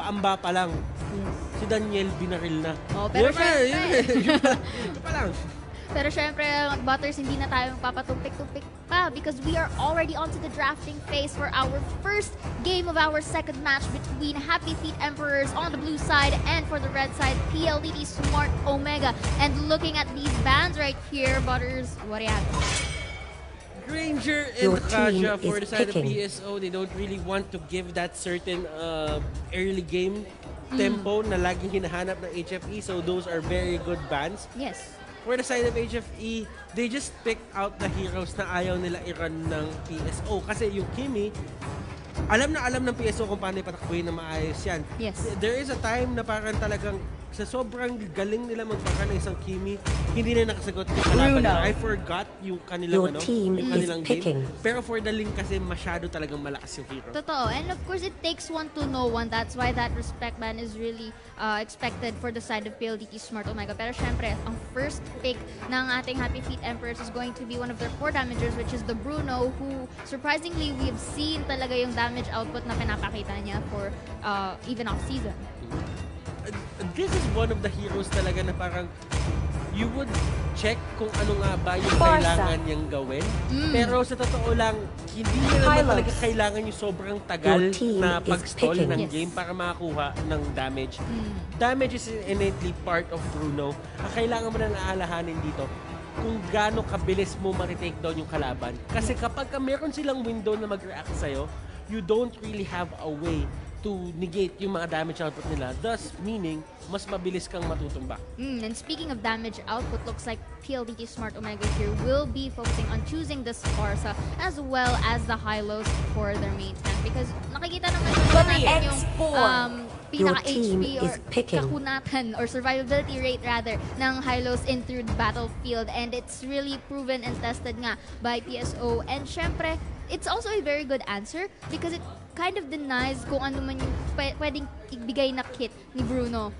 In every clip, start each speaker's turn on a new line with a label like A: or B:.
A: paamba pa lang. Si Daniel binaril na.
B: Oh, pero
A: yun pa lang.
B: Pero syempre, Butters, hindi na tayo magpapatumpik-tumpik pa because we are already onto the drafting phase for our first game of our second match between Happy Feet Emperors on the blue side and for the red side, PLDT Smart Omega. And looking at these bands right here, Butters, what do you have?
A: Granger and Kaja for the side of PSO, they don't really want to give that certain early game tempo na laging hinahanap ng HFE. So those are very good bands.
B: Yes.
A: For the side of HFE, they just picked out the heroes na ayaw nila i-run ng PSO. Kasi yung Kimi, alam ng PSO kung paano ipatakbuhin na maayos yan.
B: Yes.
A: There is a time na parang talagang sa sobrang galing nila magpaka ng isang Kimi, hindi na nakasagot yung kalaban nila. I forgot yung kanilang, yung kanilang game. Pero for the link kasi masyado talagang malakas yung hero.
B: Totoo. And of course, it takes one to know one. That's why that respect ban is really expected for the side of PLDT Smart Omega. Pero syempre, ang first pick ng ating Happy Feet Emperors is going to be one of their core damagers, which is the Bruno, who surprisingly, we've seen talaga yung damage output na pinapakita niya for even off-season.
A: This is one of the heroes talaga na parang you would check kung ano nga ba yung kailangan niyang gawin. Pero sa totoo lang, hindi niya naman talaga kailangan yung sobrang tagal na pag-stall ng game para makakuha ng damage. Damage is innately part of Bruno. Ang kailangan mo na naalahanin dito, kung gaano kabilis mo ma-retake down yung kalaban. Kasi kapag meron silang window na mag-react sa'yo, you don't really have a way to negate yung mga damage output nila. Thus, meaning, mas mabilis kang matutumba.
B: And speaking of damage output, looks like PLDT Smart Omega here will be focusing on choosing the Sparsa as well as the high-lows for their main tank. Because nakikita naman natin yung pinaka-HP or kakunatan or survivability rate rather ng high-lows in through the battlefield. And it's really proven and tested nga by PSO. And syempre, it's also a very good answer because it kind of denies kung ano man yung pwedeng ibigay na kit ni Bruno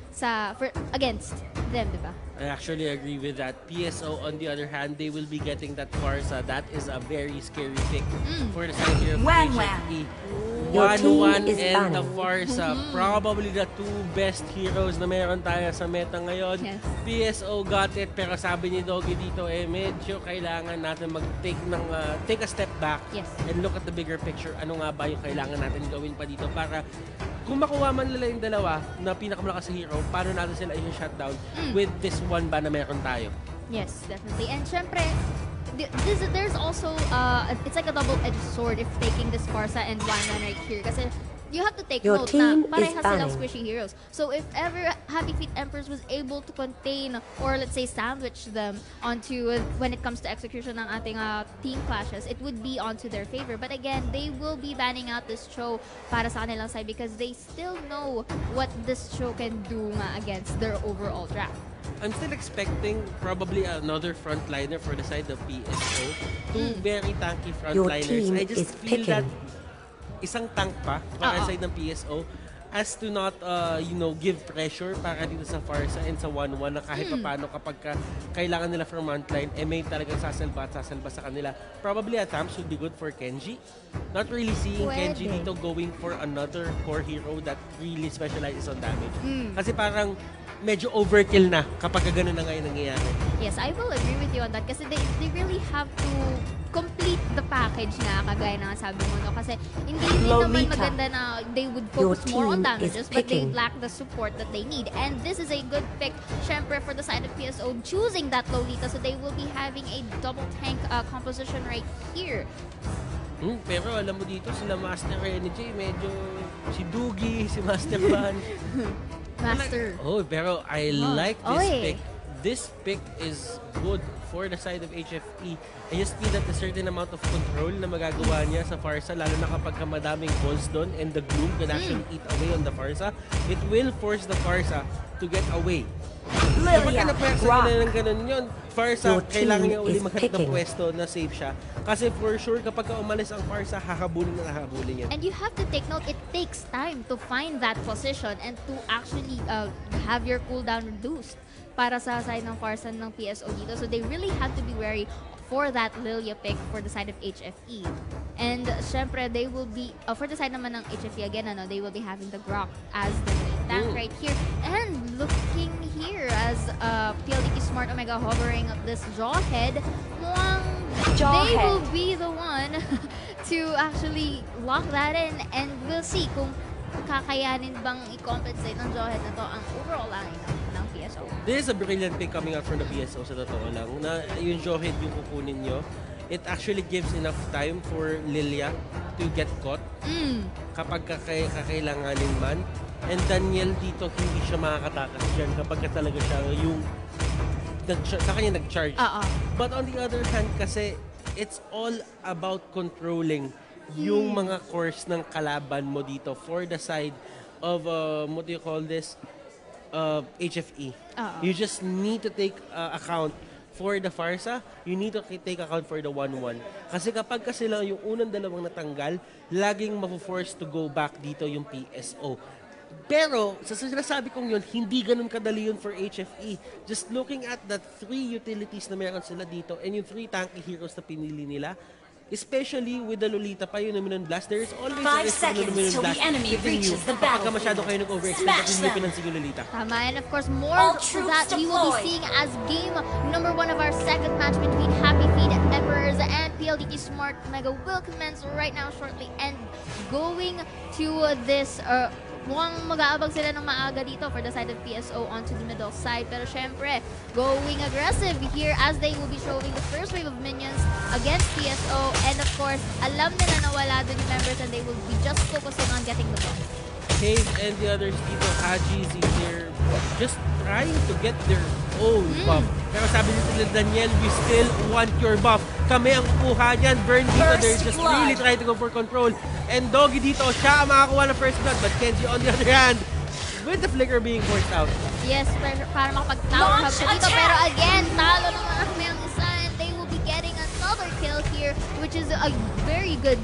B: against them, di ba?
A: I actually agree with that. PSO, on the other hand, they will be getting that Farsa. That is a very scary pick for the side here of HFE. 1-1 and the Farsa. Probably the two best heroes na meron tayo sa meta ngayon.
B: Yes.
A: PSO got it, pero sabi ni Doggy dito, medyo kailangan natin take a step back and look at the bigger picture. Ano nga ba yung kailangan natin gawin pa dito para kung makuha man nila yung dalawa na pinakamalakas sa hero, paano natin sila i-shutdown with this one ba na meron tayo?
B: Yes, definitely. And syempre, there's also, it's like a double-edged sword if taking the Sparsa and one man right here. Kasi you have to take note na parehas silang squishy heroes. So if ever Happy Feet Emperors was able to contain or let's say sandwich them onto when it comes to execution ng ating team clashes, it would be onto their favor. But again, they will be banning out this Chou para sa kanilang side because they still know what this Chou can do against their overall draft.
A: I'm still expecting probably another frontliner for the side of PSO. Two very tanky frontliners. I just feel that isang tank pa para sa side ng PSO as to not, give pressure para dito sa Farsa and sa 1-1 na kahit paano kapag kailangan nila from frontline, may talagang sasalba sa kanila. Probably at times would be good for Kenji. Not really seeing Kenji dito going for another core hero that really specializes on damage. Kasi parang medyo overkill na kapag ganun na ngayon nangyayari.
B: Yes, I will agree with you on that kasi they really have to complete the package na kagaya na sabi mo, no? Kasi hindi naman maganda na they would focus more on damages but they lack the support that they need. And this is a good pick, syempre, for the side of PSO choosing that Lolita, so they will be having a double tank composition right here.
A: Pero alam mo dito, sila Master Energy, medyo si Dugi, si Master Van.
B: Master.
A: Pero I like this pick. This pick is good for the side of HFE. I just feel that a certain amount of control na magagawa niya sa Farsa, lalo na kapag madaming balls doon and the gloom can actually eat away on the Farsa, it will force the Farsa to get away. Kapag na-pwersa nila ng ganun yun, Farsa, kailangan niya uli maghanap ng pwesto na safe siya. Kasi for sure, kapag umalis ang Farsa, hahabulin yan.
B: And you have to take note, it takes time to find that position and to actually have your cooldown reduced para sa side ng Farsa ng PSO dito. So they really have to be wary for that Lilia pick for the side of HFE. And syempre, they will be, for the side naman ng HFE again, they will be having the Grok as the main tank right here. And looking here as PLDT Smart Omega hovering up this Jawhead, mukhang they will be the one to actually lock that in, and we'll see kung kakayanin bang i-compensate ng Jawhead na to ang overall lineup ng PSO.
A: This is a brilliant pick coming out from the PSO sa totoo lang. Na yung Jawhead yung kukunin nyo, it actually gives enough time for Lilia to get caught kapag kakailanganin man. And Daniel dito hindi siya makakatakas dyan kapag talaga siya yung sa kanya nag-charge. But on the other hand kasi, it's all about controlling yung mga course ng kalaban mo dito for the side of, what do you call this? HFE. You just need to take account for the Farsa, you need to take account for the 1-1. Kasi kapag sila yung unang dalawang natanggal, laging mapo-force to go back dito yung PSO. Pero, sa sinasabi kong yun, hindi ganun kadali yun for HFE. Just looking at the 3 utilities na meron sila dito and yung 3 tanky heroes na pinili nila, especially with the Lolita pa yung Luminon Blast, there is always a risk of the Luminon Blast hitting you kapag masyado kayo nag-overextend at hindi pinansin yung Lolita.
B: Tama, and of course, more of that we will be seeing as game number 1 of our second match between Happy Feet Emperors and PLDT Smart Mega will commence right now shortly, and going to this mukhang mag-aabag sila ng maaga dito for the side of PSO onto the middle side. Pero syempre, going aggressive here as they will be showing the first wave of minions against PSO. And of course, alam nila na wala dun yung members and they will be just focusing on getting the buff.
A: Cave and the others dito, Haji's in there, just trying to get their own buff. Pero sabi nila, Daniel, we still want your buff. Kami ang kukuha dyan. Burn dito, they're just really trying to go for control. And Doggy dito, siya ang makakuha ng first blood. But Kenji on the other hand, with the flicker being forced out.
B: Yes, para makapag-tower hub siya dito. Pero again, talo naman kami ang isa and they will be getting another kill here, which is a very good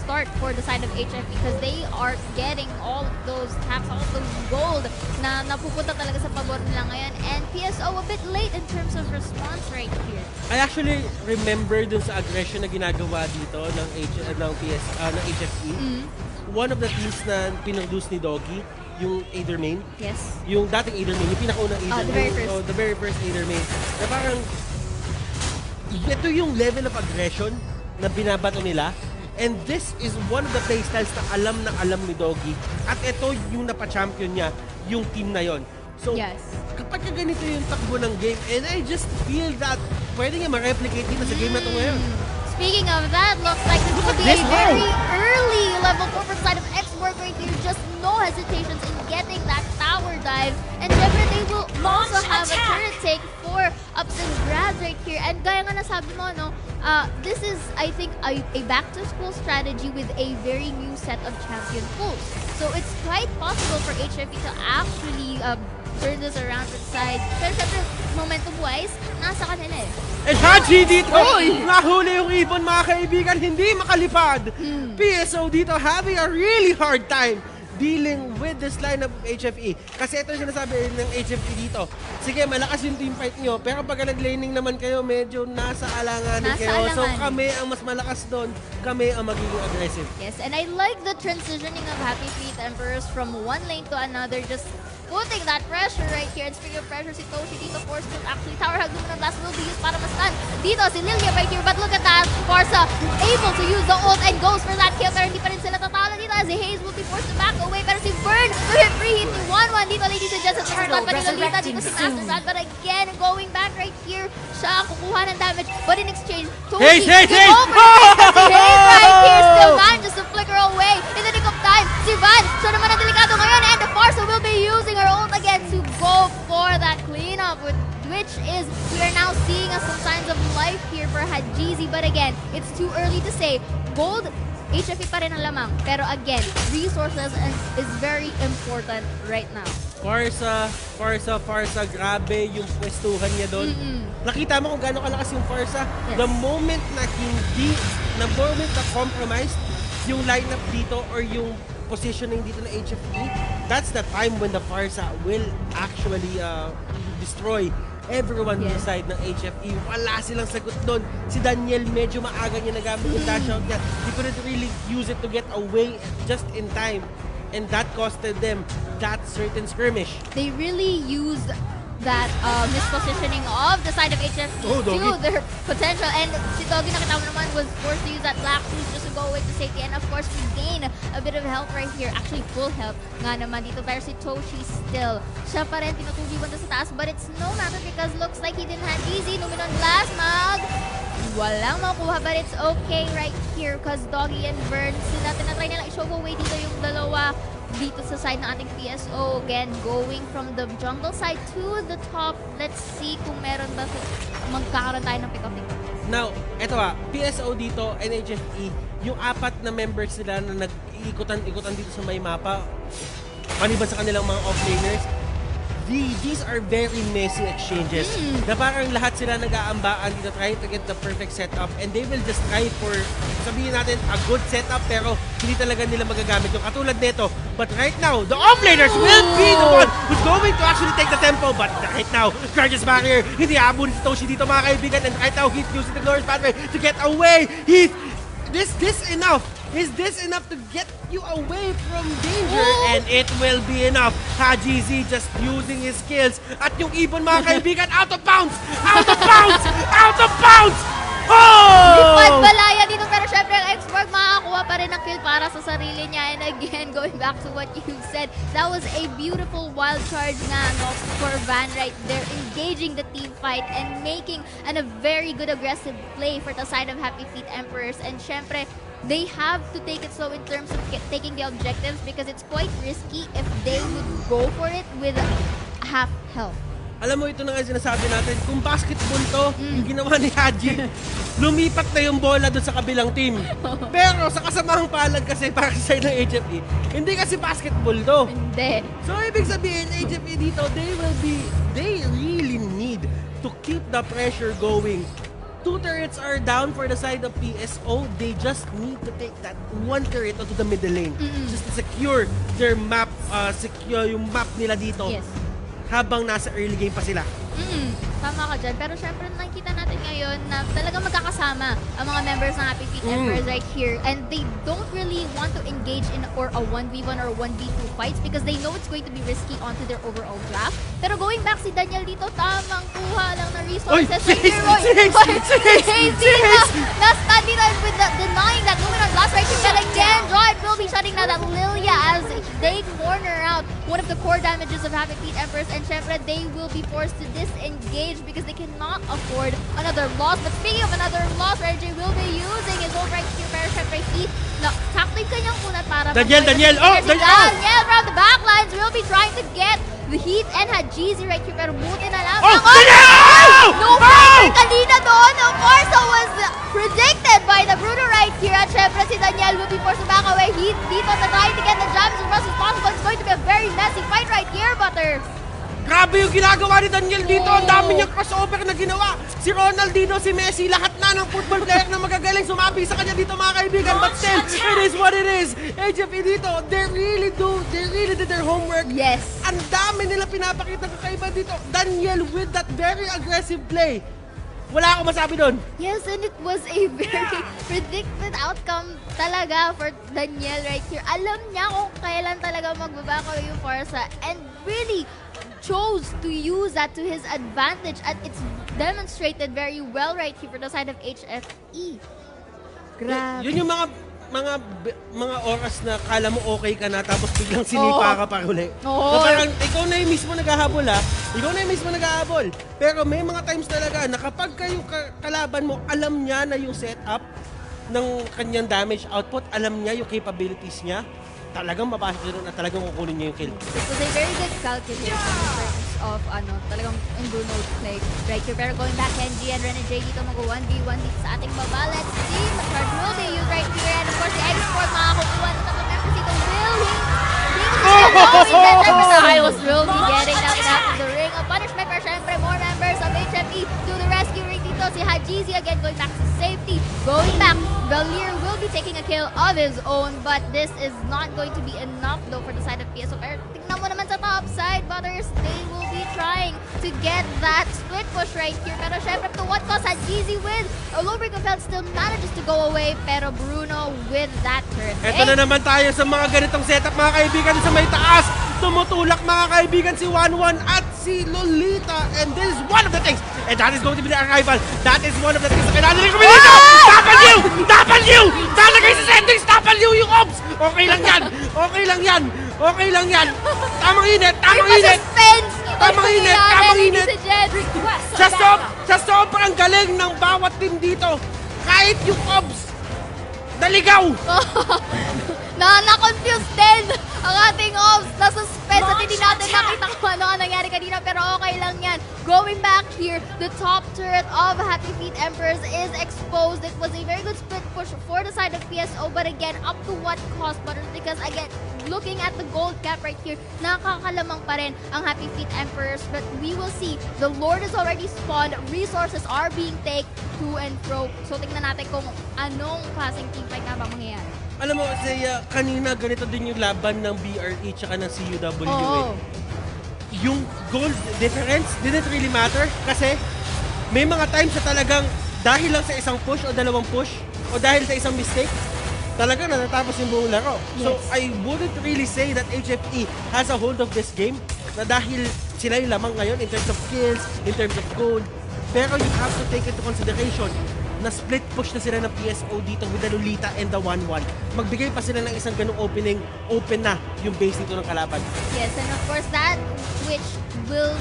B: start for the side of HF because they are getting all of those taps, all of those gold na napupunta talaga sa pabor nila ngayon. And PSO a bit late in terms of response right here.
A: I actually remember dun sa aggression na ginagawa dito ng HFE. One of the teams na pinroduce ni Doggy, yung Aider main.
B: Yes.
A: Yung dating Aider main, yung pinakaunang Aider main. The very first Aider main. Na parang, ito yung level of aggression na binabato nila. And this is one of the playstyles na alam ni Doggy. At ito yung napa-champion niya, yung team na yon. So, kapag ganito yung takbo ng game, and I just feel that pwede nga ma-replicate dito sa game na ito ngayon.
B: Speaking of that, looks like this will be a very early level 4 for the side of X-Borg right here. Just no hesitations in getting that tower dive. And syempre, they will also have a turret take for ups and grabs right here. And gaya nga nasabi mo, no, this is, I think, a back-to-school strategy with a very new set of champion pools. So it's quite possible for HFE to actually turn this around to the side. Pero syempre, momentum-wise, nasa kanila eh.
A: And Haji dito! Nahuli yung ibon mga kaibigan, hindi makalipad! PSO dito having a really hard time dealing with this lineup of HFE. Kasi ito yung sinasabi ng HFE dito. Sige, malakas yung team fight nyo, pero pag nag-laning naman kayo, medyo nasa alanganin kayo. So kami ang mas malakas doon, kami ang magiging aggressive.
B: Yes, and I like the transitioning of Happy Feet Emperors from one lane to another, just putting that pressure right here. And speaking of pressure, si Toshi dito forced to actually tower hug Luminon Blast will be used para ma-stun. Dito si Lilia right here, but look at that. Farsa able to use the ult and goes for that kill, pero hindi pa rin sila tatalo dito as si Hayes will be forced to back away. Pero si Burn will hit free hit ni 1-1 dito, ladies and gents. At stun pa ni Lolita dito si Master Sand, but again, going back right here, siya ang kukuha ng damage, but in exchange, Toshi will go for the si Hayes right here, still manages to flicker away in the nick of time. Si Van, siya naman ang delikado ngayon, and the Farsa will be using her ult again to go for that cleanup, which is, we are now seeing some signs of life here for Hajizi, but again, it's too early to say. Gold, HFE pa rin ang lamang, pero again, resources is very important right now.
A: Farsa, grabe yung pwestuhan niya doon. Nakita mo kung gaano kalakas yung Farsa.
B: Yes.
A: The moment na compromised yung lineup dito or yung positioning dito na HFE, that's the time when the Farsa will actually destroy everyone
B: Yes.
A: side ng HFE. Wala silang sagot doon. Si Daniel medyo maaga niya nagamit yung dash out niya. He couldn't really use it to get away just in time. And that costed them that certain skirmish.
B: They really used that mispositioning of the side of HFE to their potential. And si Doggy, nakita mo naman, was forced to use that black boost just to go away to safety. And of course, we gain a bit of health right here. Actually, full health nga naman dito. Pero si Toshi still, siya pa rin tinutugiwan sa taas. But it's no matter because looks like he didn't have easy. Luminon Blast Mag. Walang makuha, but it's okay right here because Doggy and Vern, sila tinatry nila i-show away dito yung dalawa dito sa side ng ating PSO. Again, going from the jungle side to the top. Let's see kung meron ba magkakaroon tayo ng pick-up dito.
A: Now, eto PSO dito, NHFE, yung 4 na members nila na nag-iikutan-ikutan dito sa may mapa, maliban sa kanilang mga offlaners, these are very messy exchanges. Na parang lahat sila nag-aambaan dito trying to get the perfect setup and they will just try for, sabihin natin, a good setup pero hindi talaga nila magagamit yung katulad nito. But right now, the offlaners will be the one who's going to actually take the tempo. But right now, Charges Barrier, hindi abon si Toshi dito mga kaibigan, and right now he's using the glorious pathway to get away. Is this enough to get you away from danger? And it will be enough. Haji Z just using his skills. At yung ibon mga kaibigan, out of bounds! Out of bounds! Out of bounds! Oh!
B: Balaya dito, pero syempre ang X-Borg makakuha pa rin ng kill para sa sarili niya. And again, going back to what you said, that was a beautiful wild charge nga no, for Van right there, engaging the team fight and making a very good aggressive play for the side of Happy Feet Emperors. And syempre, they have to take it slow in terms of taking the objectives because it's quite risky if they would go for it with half health.
A: Alam mo, ito na nga sinasabi natin, kung basketball to, yung ginawa ni Haji, lumipat na yung bola doon sa kabilang team. Pero sa kasamahang palad kasi para sa side ng HFE, hindi kasi basketball to.
B: Hindi.
A: So, ibig sabihin, HFE dito, they really need to keep the pressure going. 2 turrets are down for the side of PSO. They just need to take that 1 turret onto the middle lane. Just to secure their map, secure yung map nila dito.
B: Yes.
A: Habang nasa early game pa sila.
B: Tama ka dyan. Pero syempre nakikita natin ngayon na talagang magkakasama ang mga members ng Happy Feet Emperors right here. And they don't really want to engage in or a 1v1 or 1v2 fights because they know it's going to be risky onto their overall draft. Pero going back si Daniel dito, tamang kuha lang na resources. Na-stand dito with denying that Luminon Blast right here. But again, Droid will be shutting down that Lilia as they corner out one of the core damages of Happy Feet Emperors. And syempre, they will be forced to disengage because they cannot afford another loss. But speaking of another loss, RJ will be using his own right here. Pero syempre, sakto yung kanyang kunat para
A: Daniel!
B: Daniel from the backlines will be trying to get the heat and had Jeezy right here. Pero buti na lang. No fighter kanina doon. Of course, that was predicted by the Bruno right here. At syempre, si Daniel will be forced to back away. Heat dito na trying to get the jump as much as possible. It's going to be a very messy fight right here, Butters.
A: Grabe yung ginagawa ni Daniel dito. Ang dami niyang crossover na ginawa. Si Ronaldinho, si Messi, lahat na ng football player na magagaling sumabi sa kanya dito mga kaibigan. But still, it is what it is. HFE dito, they really did their homework.
B: Yes.
A: Ang dami nila pinapakita kakaiba dito. Daniel with that very aggressive play. Wala akong masabi doon.
B: Yes, and it was a very predicted outcome talaga for Daniel right here. Alam niya kung kailan talaga magbabako yung Forza and really chose to use that to his advantage, and it's demonstrated very well right here for the side of HFE. Grabe.
A: Yun yung mga oras na kala mo okay ka na tapos biglang sinipa ka pa uli. Na parang ikaw na yung mismo naghahabol Ikaw na yung mismo naghahabol. Pero may mga times talaga na kapag kayo kalaban mo, alam niya na yung setup ng kanyang damage output, alam niya yung capabilities niya, talagang mapasok doon at talagang kukunin niya yung kill.
B: It was a very good calculation in terms of talagang in Bruno play right here. Pero going back, Kenji and Renegade dito mag-1v1 dito sa ating baba. Let's see, Charge will be used right here. And of course, the export makakukuha ng tatlong members dito. I was really getting out of the ring. A punishment for syempre more members of HFE to the rescue ring dito. Si Hajizi again going back to safety. Going back, Valier will be taking a kill of his own, but this is not going to be enough though for the side of PSO. Pero tingnan mo naman sa top side, Butters, they will be trying to get that split push right here. Pero syempre, to what cost, Hajizi with a lubricant belt still manages to go away. Pero Bruno with that turret.
A: Ito na naman tayo sa mga ganitong setup, mga kaibigan, sa may taas. Tumutulak, mga kaibigan, si 1-1 at si Lolita. And this is one of the things. And that is going to be the arrival. That is one of the things na kailangan nila kumilito. W! W! Talagay sa settings. W yung ops. Okay lang yan. Okay lang yan. Okay lang yan. Tamang init. Tamang init. Tamang init. Tamang init. Sa sobrang galing ng bawat team dito, kahit yung ops, naligaw.
B: Na-confuse din ang ating ops. Na-suspense at hindi natin nakita kung ano ang nangyari kanina, pero okay lang yan. Going back here, the top turret of Happy Feet Emperors is exposed. It was a very good split push for the side of PSO, but again, up to what cost, Butters? Because again, looking at the gold cap right here, nakakalamang pa rin ang Happy Feet Emperors, but we will see. The Lord is already spawned. Resources are being taken to and fro. So tingnan natin kung anong klaseng teamfight na ba mangyayari.
A: Alam mo, Zaya, kanina ganito din yung laban ng BRE tsaka ng CUW.
B: Oo.
A: Yung gold difference didn't really matter kasi may mga times na talagang dahil lang sa isang push o dalawang push o dahil sa isang mistake, talagang natatapos yung buong laro.
B: Yes.
A: So, I wouldn't really say that HFE has a hold of this game na dahil sila yung lamang ngayon in terms of kills, in terms of gold. Pero you have to take into consideration na split push na sila ng PSO dito with the Lolita and the 1-1. Magbigay pa sila ng isang ganung opening, open na yung base dito ng kalaban.
B: Yes, and of course that which will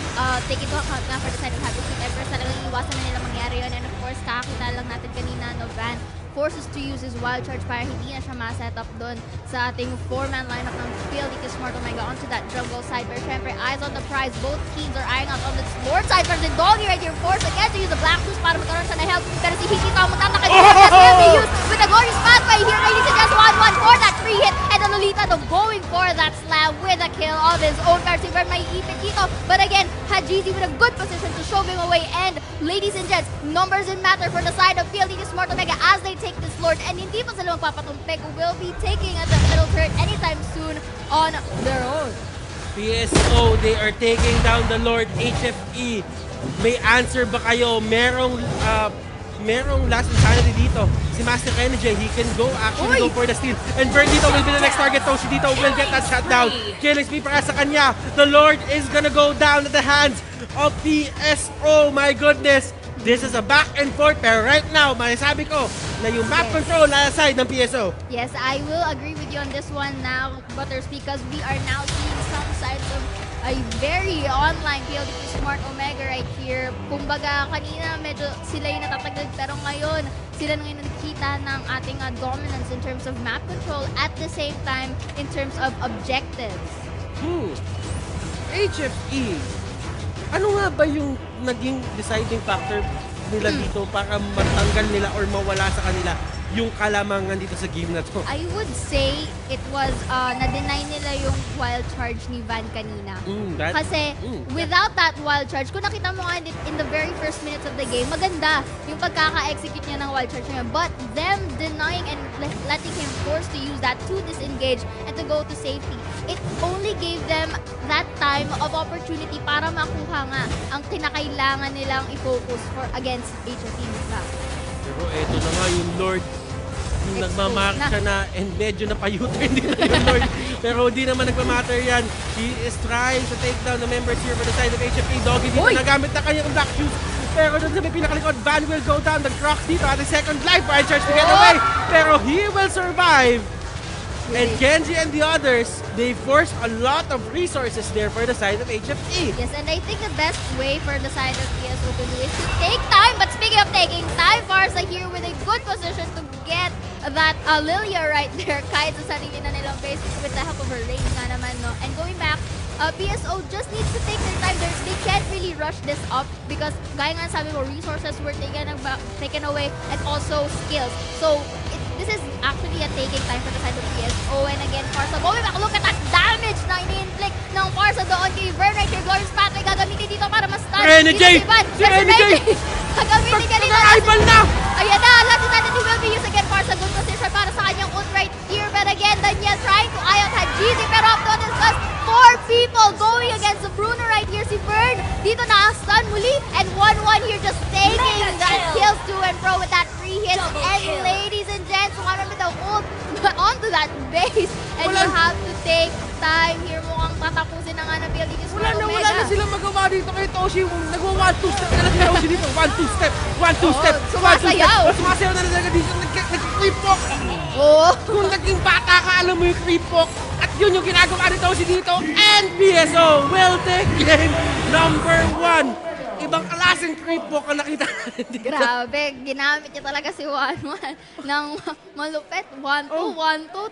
B: take into account na for the side of Happy Feet Emperors, talagang iwasan na nila mangyari yun. And of course, kakita lang natin kanina, no, Van forces to use his wild charge para hindi na siya ma-set up doon sa ating 4-man lineup ng PLDT Smart Omega onto that jungle side. Pero syempre, eyes on the prize. Both teams are eyeing out on the Lord side. Pero si Doggy right here forced again to use the Black Shoes para magkaroon siya ng help. Pero si Hikito ang magtataka niya. Yes, will be used with a glorious pathway here. Ladies and just 1-1 for that free hit. And the Lolita though going for that slam with a kill of his own. Pero si Vern may ipit dito. But again, Hajizi with a good position to shove him away. And ladies and gents, numbers didn't matter for the side of PLDT Smart Omega as they take this Lord. And hindi pa sila magpapatumpik. Will be taking at the middle turret anytime soon on their own.
A: PSO, they are taking down the Lord. HFE, may answer ba kayo? Merong last insanity dito. Si Master Energy, he can actually go for the steal. And Burn dito will be the next target. Toshi dito will get that shot down. Killing spree para sa kanya. The Lord is gonna go down at the hands of PSO. My goodness. This is a back and forth, pero right now, masasabi ko na yung map control na side ng PSO.
B: Yes, I will agree with you on this one now, Butters, because we are now seeing some signs of a very online PLDT Smart Omega right here. Kumbaga, kanina medyo sila yung natatagdag, pero ngayon, sila ngayon nakikita ng ating dominance in terms of map control at the same time in terms of objectives.
A: HFE, ano nga ba yung naging deciding factor nila dito para matanggal nila or mawala sa kanila yung kalamangan dito sa game na to?
B: I would say it was na-deny nila yung wild charge ni Van kanina. Kasi without that wild charge, kung nakita mo nga in the very first minutes of the game, maganda yung pagkaka-execute niya ng wild charge niya. But them denying and letting him force to use that to disengage and to go to safety, it only gave them that time of opportunity para makuha nga ang kinakailangan nilang i-focus for against HFE.
A: Pero eto na nga yung Lord, yung nagmamark siya na and medyo napayutin din na yung Lord. Pero hindi naman nagmamatter yan. He is trying to take down the members here for the side of HFE. Doggy dito nagamit na kanyang Black Shoes. Pero dun sa may pinakalikod, Van will go down. The Crocs dito at the second life. Wild Charge to get away. Pero he will survive. And Genji and the others, they forced a lot of resources there for the side of HFE.
B: Yes, and I think the best way for the side of PSO to do is to take time. But speaking of taking time, Farsa here with a good position to get that Lilia right there. Kahit sa sarili na nilang base with the help of her lane nga naman, no? And going back, PSO just needs to take their time. They can't really rush this up because gaya nga sabi mo, resources were taken away and also skills. So, this is actually a taking time for the side of PSO. And again, Farsa going back. Look at that damage na ini-inflict ng Farsa doon kay Vern right here. Glorious pathway gagamitin dito para ma-stun.
A: Energy! Si Energy!
B: Gagamitin niya dito.
A: Nag-rival na!
B: Ayan na, last natin he will be used again. Farsa, good position para sa kanyang ult right here. But again, Daniel trying to eye out Hajizi. Pero up to this was 4 feet. people going against the Bruno right here. Si Bird, dito na-stun muli. And 1-1 here just taking that kills to and fro with that free hit. And ladies and gents, one of the ult onto that base. And you have to take time here. Mukhang tatapusin na nga na build.
A: Wala na silang magawa dito kay Toshi. Nagwa 1-2 step na lang si Toshi dito. 1-2 step. 1-2 step.
B: Sumasayaw.
A: Sumasayaw na talaga dito. Nag-creep walk. Kung naging bata ka, alam mo yung creep walk. At yun yung ginagawa ni Toshi dito. And PSO will take game number 1. Ibang klaseng creep walk ang nakita natin dito.
B: Grabe, ginamit niya talaga si 1-1 ng malupet. 1-2, 1-2.